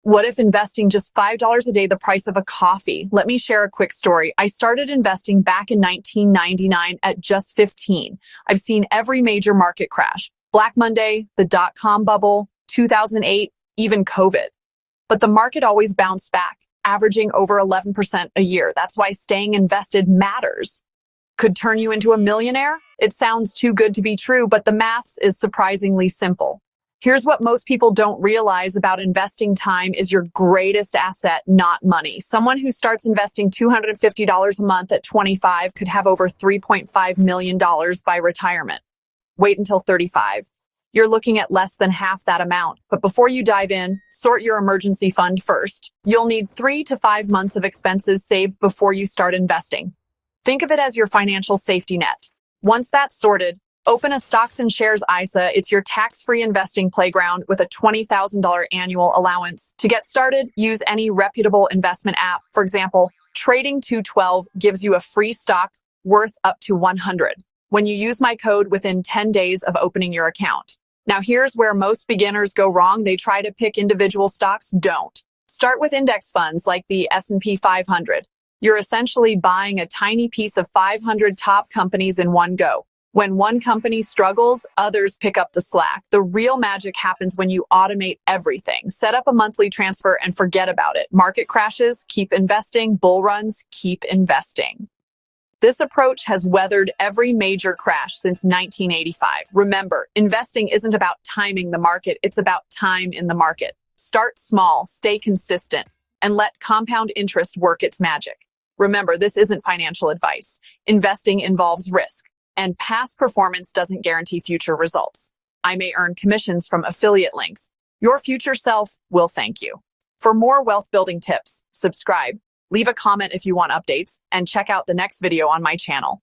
What if investing just $5 a day the price of a coffee? Let me share a quick story. I started investing back in 1999 at just 15. I've seen every major market crash. Black Monday, the dot-com bubble, 2008, even COVID. But the market always bounced back, averaging over 11% a year. That's why staying invested matters. Could turn you into a millionaire? It sounds too good to be true, but the maths is surprisingly simple. Here's what most people don't realize about investing: time is your greatest asset, not money. Someone who starts investing $250 a month at 25 could have over $3.5 million by retirement. Wait until 35. You're looking at less than half that amount. But before you dive in, sort your emergency fund first. You'll need 3 to 5 months of expenses saved before you start investing. Think of it as your financial safety net. Once that's sorted, open a stocks and shares ISA. It's your tax-free investing playground with a $20,000 annual allowance. To get started, use any reputable investment app. For example, Trading 212 gives you a free stock worth up to $100 when you use my code within 10 days of opening your account. Now here's where most beginners go wrong. They try to pick individual stocks. Don't. Start with index funds like the S&P 500. You're essentially buying a tiny piece of 500 top companies in one go. When one company struggles, others pick up the slack. The real magic happens when you automate everything. Set up a monthly transfer and forget about it. Market crashes, keep investing. Bull runs, keep investing. This approach has weathered every major crash since 1985. Remember, investing isn't about timing the market, it's about time in the market. Start small, stay consistent, and let compound interest work its magic. Remember, this isn't financial advice. Investing involves risk, and past performance doesn't guarantee future results. I may earn commissions from affiliate links. Your future self will thank you. For more wealth building tips, subscribe, leave a comment if you want updates, and check out the next video on my channel.